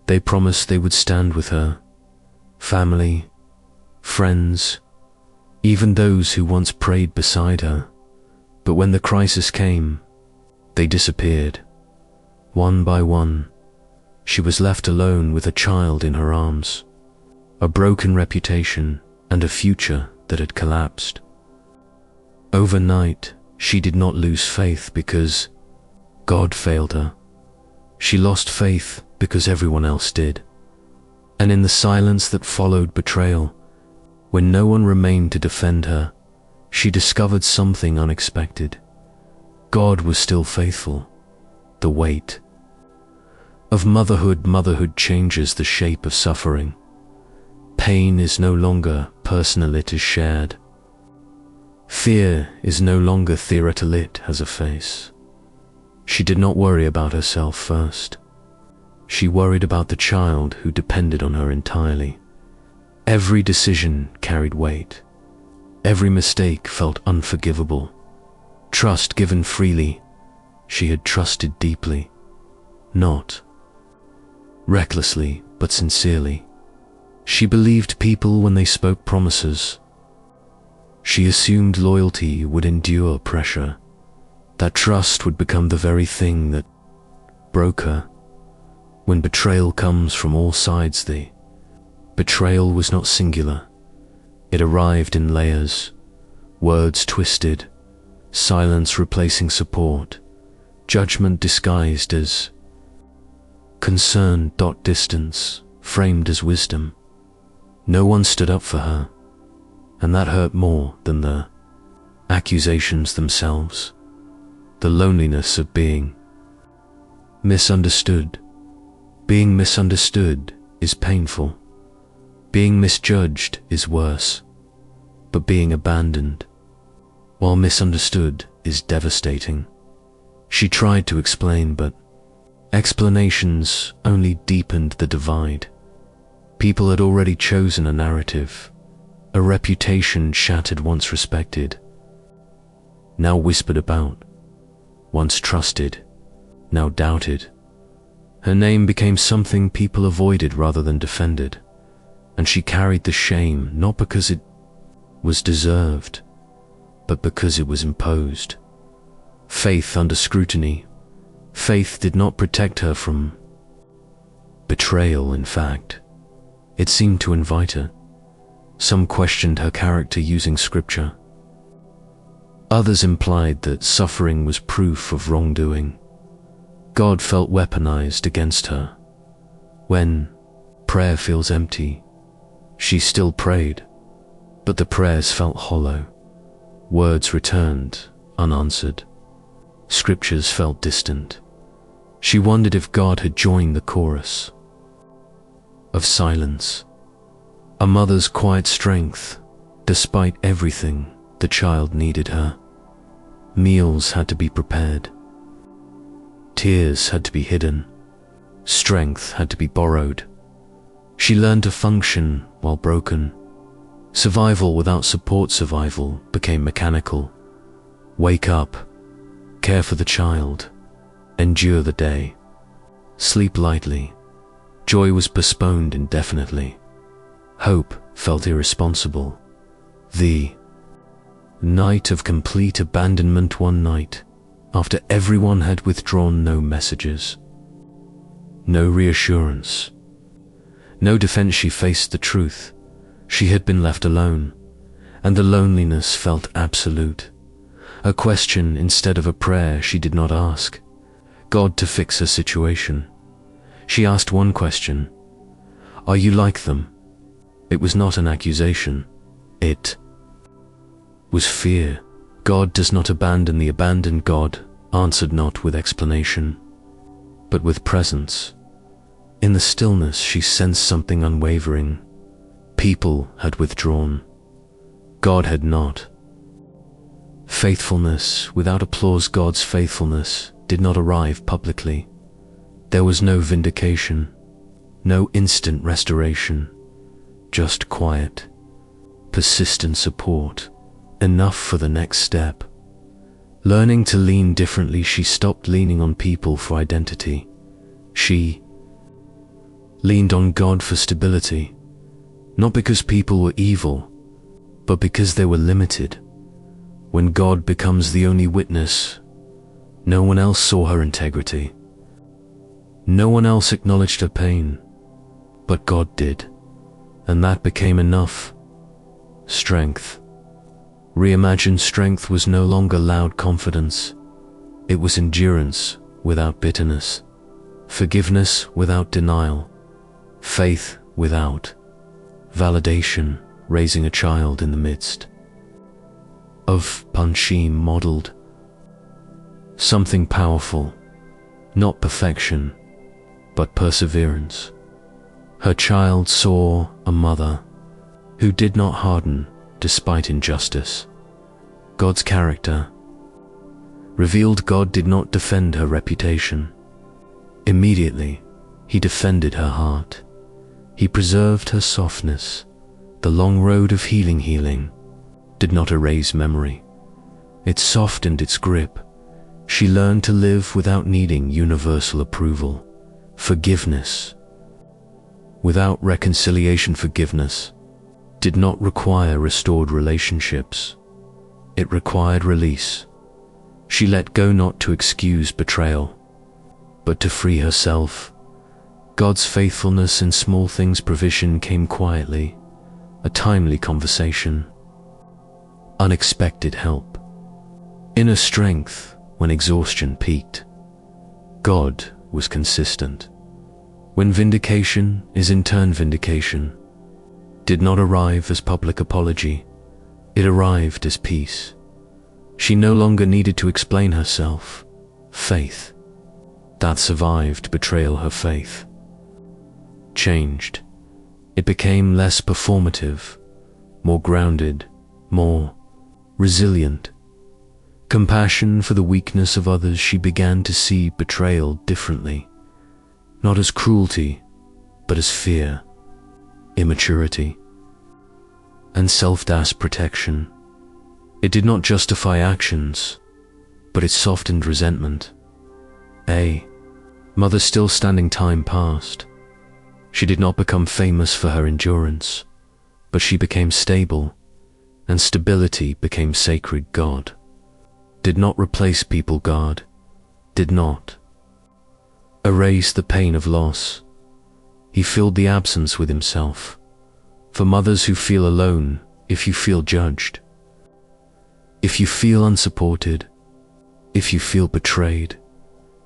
They promised they would stand with her. Family, friends, even those who once prayed beside her. But when the crisis came, they disappeared. One by one, she was left alone with a child in her arms, a broken reputation, and a future that had collapsed. Overnight, she did not lose faith because God failed her. She lost faith because everyone else did. And in the silence that followed betrayal, when no one remained to defend her, she discovered something unexpected. God was still faithful. The weight of motherhood changes the shape of suffering. Pain is no longer personal, it is shared. Fear is no longer theoretical, it has a face. She did not worry about herself first. She worried about the child who depended on her entirely. Every decision carried weight. Every mistake felt unforgivable. Trust given freely, she had trusted deeply. Not recklessly, but sincerely. She believed people when they spoke promises. She assumed loyalty would endure pressure, that trust would become the very thing that broke her. When betrayal comes from all sides, the betrayal was not singular. It arrived in layers, words twisted, silence replacing support, judgment disguised as concern. Distance framed as wisdom. No one stood up for her, and that hurt more than the accusations themselves. The loneliness of being misunderstood. Being misunderstood is painful. Being misjudged is worse. But being abandoned, while misunderstood, is devastating. She tried to explain, but explanations only deepened the divide. People had already chosen a narrative, a reputation shattered once respected, now whispered about, once trusted, now doubted. Her name became something people avoided rather than defended, and she carried the shame not because it was deserved, but because it was imposed. Faith under scrutiny. Faith did not protect her from betrayal, in fact. It seemed to invite her. Some questioned her character using scripture. Others implied that suffering was proof of wrongdoing. God felt weaponized against her. When prayer feels empty, she still prayed, but the prayers felt hollow. Words returned, unanswered. Scriptures felt distant. She wondered if God had joined the chorus of silence. A mother's quiet strength. Despite everything, the child needed her. Meals had to be prepared. Tears had to be hidden. Strength had to be borrowed. She learned to function while broken. Survival without support, survival became mechanical. Wake up, care for the child, endure the day, sleep lightly. Joy was postponed indefinitely. Hope felt irresponsible. The night of complete abandonment. One night, after everyone had withdrawn, no messages, no reassurance, no defense, she faced the truth. She had been left alone, and the loneliness felt absolute. A question instead of a prayer she did not ask God to fix her situation. She asked one question: are you like them? It was not an accusation. It was fear. God does not abandon the abandoned. God answered not with explanation, but with presence. In the stillness she sensed something unwavering. People had withdrawn. God had not. Faithfulness without applause. God's faithfulness did not arrive publicly. There was no vindication, no instant restoration, just quiet, persistent support, enough for the next step. Learning to lean differently, she stopped leaning on people for identity. She leaned on God for stability, not because people were evil, but because they were limited. When God becomes the only witness, no one else saw her integrity. No one else acknowledged her pain, but God did, and that became enough. Strength. Reimagined strength was no longer loud confidence. It was endurance without bitterness, forgiveness without denial, faith without validation, raising a child in the midst of Panchim modeled something powerful, not perfection, but perseverance. Her child saw a mother who did not harden despite injustice. God's character revealed. God did not defend her reputation. Immediately, he defended her heart. He preserved her softness. The long road of healing did not erase memory. It softened its grip. She learned to live without needing universal approval. Forgiveness without reconciliation. Forgiveness did not require restored relationships. It required release. She let go not to excuse betrayal, but to free herself. God's faithfulness in small things. Provision came quietly, a timely conversation, unexpected help, inner strength when exhaustion peaked. God was consistent. When vindication is in turn vindication, did not arrive as public apology, it arrived as peace. She no longer needed to explain herself. Faith that survived betrayal. Her faith changed. It became less performative, more grounded, more resilient. Compassion for the weakness of others. She began to see betrayal differently, not as cruelty, but as fear, immaturity, and self-protection. It did not justify actions, but it softened resentment. A mother still standing. Time passed. She did not become famous for her endurance, but she became stable, and stability became sacred. God did not replace people. God did not erase the pain of loss. He filled the absence with himself. For mothers who feel alone, if you feel judged, if you feel unsupported, if you feel betrayed,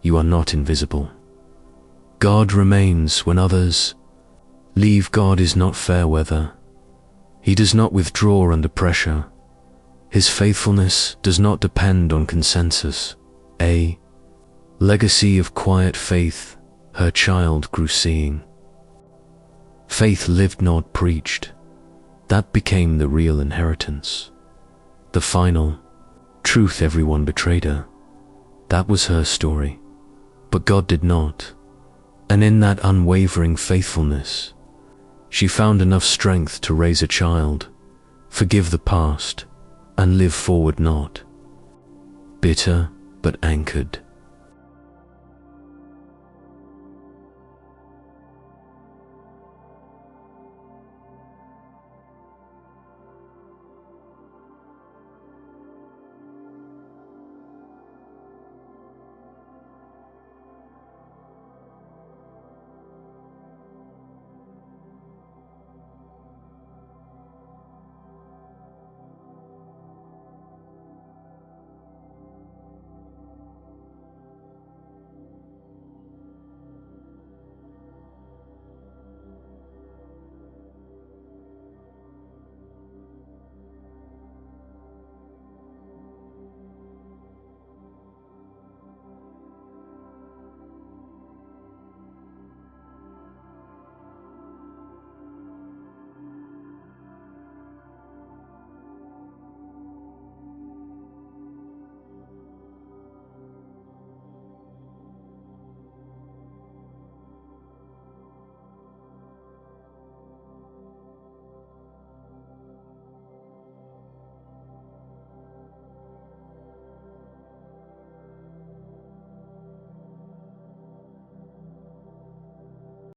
you are not invisible. God remains when others leave. God is not fair weather. He does not withdraw under pressure. His faithfulness does not depend on consensus. A legacy of quiet faith her child grew seeing. Faith lived, not preached. That became the real inheritance. The final truth. Everyone betrayed her. That was her story. But God did not. And in that unwavering faithfulness, she found enough strength to raise a child, forgive the past, and live forward, not bitter, but anchored.